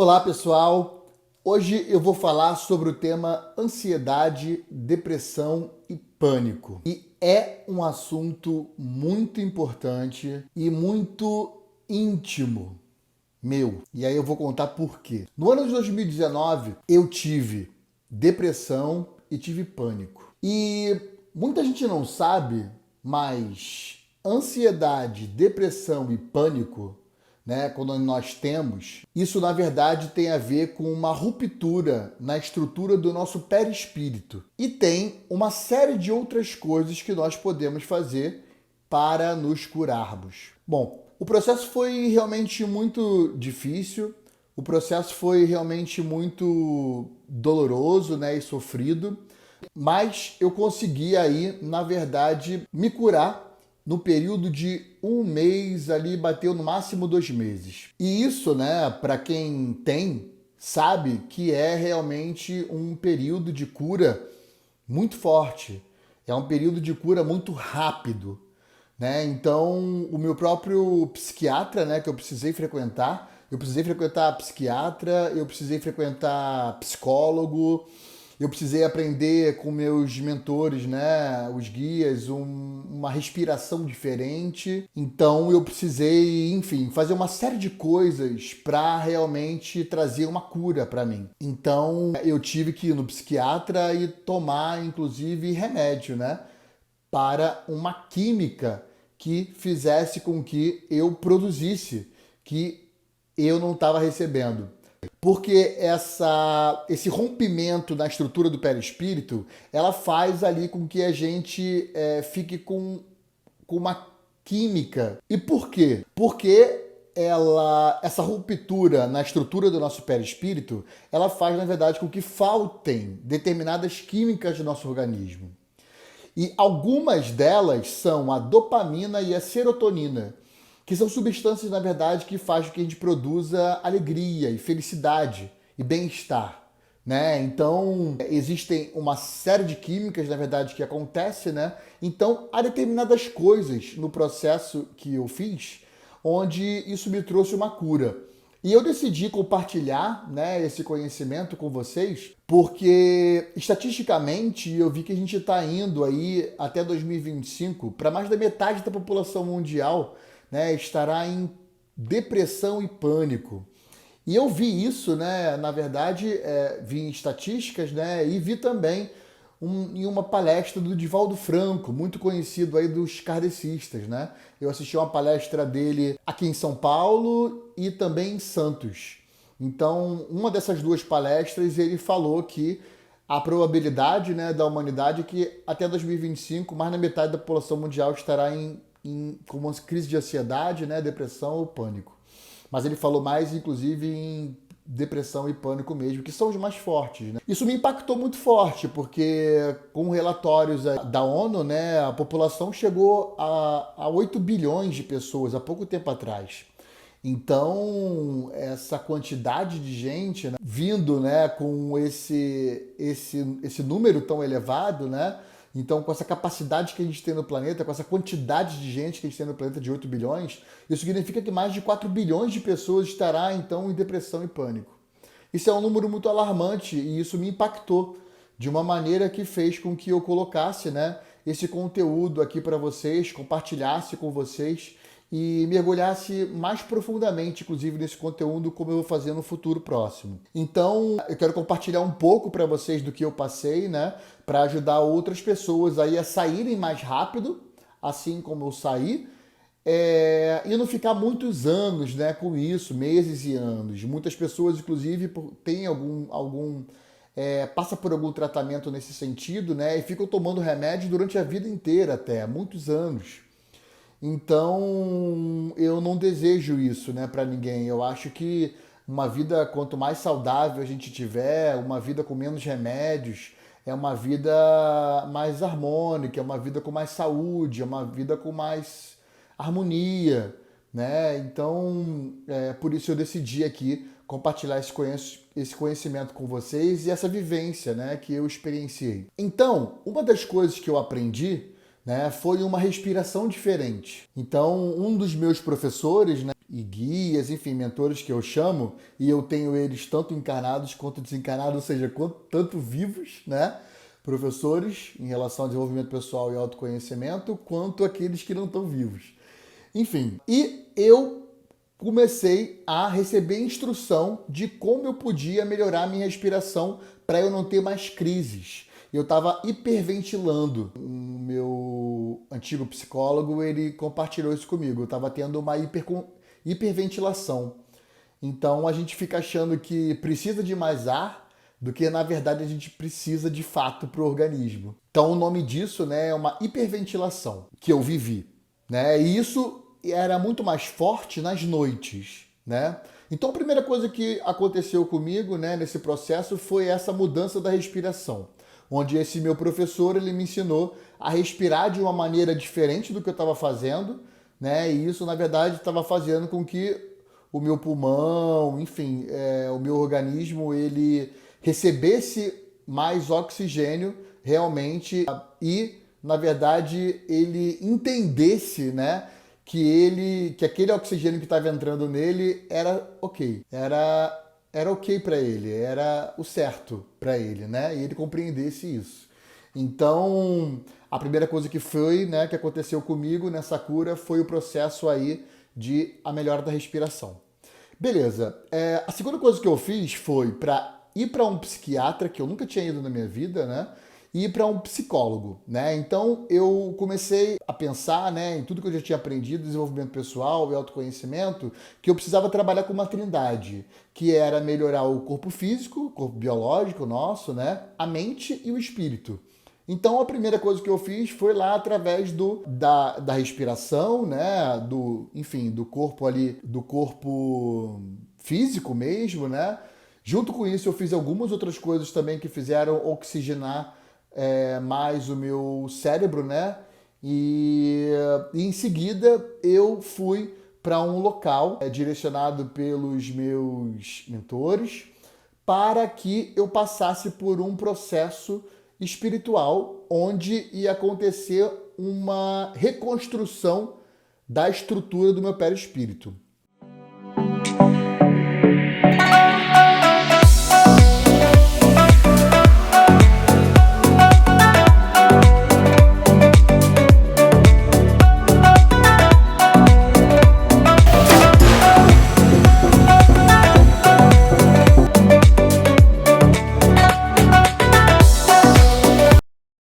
Olá pessoal, hoje eu vou falar sobre o tema ansiedade, depressão e pânico. E é um assunto muito importante e muito íntimo meu. E aí eu vou contar por quê. No ano de 2019 eu tive depressão e tive pânico. E muita gente não sabe, mas ansiedade, depressão e pânico, né, quando nós temos, isso na verdade tem a ver com uma ruptura na estrutura do nosso perispírito. E tem uma série de outras coisas que nós podemos fazer para nos curarmos. Bom, o processo foi realmente muito difícil, o processo foi realmente muito doloroso, né, e sofrido, mas eu consegui aí, na verdade, me curar no período de um mês, ali bateu no máximo 2 meses. E isso, né, para quem tem, sabe que é realmente um período de cura muito forte. É um período de cura muito rápido, né? Então, o meu próprio psiquiatra, né, que eu precisei frequentar psiquiatra, eu precisei frequentar psicólogo, eu precisei aprender com meus mentores, né, os guias, uma respiração diferente. Então eu precisei, enfim, fazer uma série de coisas para realmente trazer uma cura para mim. Então eu tive que ir no psiquiatra e tomar, inclusive, remédio, né, para uma química que fizesse com que eu produzisse, que eu não estava recebendo. Porque esse rompimento na estrutura do perispírito, ela faz ali com que a gente fique com uma química. E por quê? Porque essa ruptura na estrutura do nosso perispírito, ela faz, na verdade, com que faltem determinadas químicas do nosso organismo. E algumas delas são a dopamina e a serotonina, que são substâncias, na verdade, que fazem com que a gente produza alegria e felicidade e bem-estar, né? Então, existem uma série de químicas, na verdade, que acontece, né? Então, há determinadas coisas no processo que eu fiz, onde isso me trouxe uma cura. E eu decidi compartilhar, né, esse conhecimento com vocês, porque estatisticamente eu vi que a gente está indo aí até 2025 para mais da metade da população mundial, né, estará em depressão e pânico. E eu vi isso, né, na verdade, vi em estatísticas, né, e vi também em uma palestra do Divaldo Franco, muito conhecido aí dos kardecistas, né? Eu assisti uma palestra dele aqui em São Paulo e também em Santos. Então, uma dessas duas palestras, ele falou que a probabilidade, né, da humanidade é que até 2025, mais da metade da população mundial estará com uma crise de ansiedade, né, depressão ou pânico. Mas ele falou mais, inclusive, em depressão e pânico mesmo, que são os mais fortes, né? Isso me impactou muito forte, porque com relatórios da ONU, né, a população chegou a 8 bilhões de pessoas há pouco tempo atrás. Então, essa quantidade de gente, né, vindo, né, com esse número tão elevado, né? Então, com essa capacidade que a gente tem no planeta, com essa quantidade de gente que a gente tem no planeta de 8 bilhões, isso significa que mais de 4 bilhões de pessoas estará, então, em depressão e pânico. Isso é um número muito alarmante e isso me impactou de uma maneira que fez com que eu colocasse, né, esse conteúdo aqui para vocês, compartilhasse com vocês e mergulhasse mais profundamente, inclusive, nesse conteúdo, como eu vou fazer no futuro próximo. Então, eu quero compartilhar um pouco para vocês do que eu passei, né, para ajudar outras pessoas aí a saírem mais rápido, assim como eu saí, e não ficar muitos anos, né, com isso, meses e anos. Muitas pessoas, inclusive, têm passa por algum tratamento nesse sentido, né, e ficam tomando remédio durante a vida inteira até, muitos anos. Então, eu não desejo isso, né, para ninguém. Eu acho que uma vida, quanto mais saudável a gente tiver, uma vida com menos remédios, é uma vida mais harmônica, é uma vida com mais saúde, é uma vida com mais harmonia, né? Então, por isso eu decidi aqui compartilhar esse conhecimento com vocês e essa vivência, né, que eu experienciei. Então, uma das coisas que eu aprendi, né, foi uma respiração diferente. Então, um dos meus professores, né, e guias, enfim, mentores que eu chamo, e eu tenho eles tanto encarnados quanto desencarnados, ou seja, tanto vivos, né? Professores em relação ao desenvolvimento pessoal e autoconhecimento, quanto aqueles que não estão vivos. Enfim, e eu comecei a receber instrução de como eu podia melhorar a minha respiração para eu não ter mais crises. Eu estava hiperventilando. O meu antigo psicólogo, ele compartilhou isso comigo. Eu estava tendo uma hiperventilação. Então a gente fica achando que precisa de mais ar do que na verdade a gente precisa de fato para o organismo. Então o nome disso, né, é uma hiperventilação que eu vivi, né? E isso era muito mais forte nas noites, né? Então a primeira coisa que aconteceu comigo, né, nesse processo foi essa mudança da respiração, onde esse meu professor ele me ensinou a respirar de uma maneira diferente do que eu estava fazendo, né? E isso na verdade estava fazendo com que o meu pulmão, enfim, o meu organismo ele recebesse mais oxigênio realmente e na verdade ele entendesse, né, que aquele oxigênio que estava entrando nele era ok, era ok para ele, era o certo para ele, né? E ele compreendesse isso. Então, a primeira coisa que foi, né, que aconteceu comigo nessa cura foi o processo aí de a melhora da respiração. Beleza. A segunda coisa que eu fiz foi para ir para um psiquiatra, que eu nunca tinha ido na minha vida, né? E ir para um psicólogo, né? Então eu comecei a pensar, né, em tudo que eu já tinha aprendido, desenvolvimento pessoal e autoconhecimento, que eu precisava trabalhar com uma trindade, que era melhorar o corpo físico, o corpo biológico nosso, né, a mente e o espírito. Então a primeira coisa que eu fiz foi lá através da respiração, né, enfim, do corpo ali, do corpo físico mesmo, né? Junto com isso eu fiz algumas outras coisas também que fizeram oxigenar mais o meu cérebro, né? E em seguida eu fui para um local direcionado pelos meus mentores para que eu passasse por um processo espiritual onde ia acontecer uma reconstrução da estrutura do meu perispírito.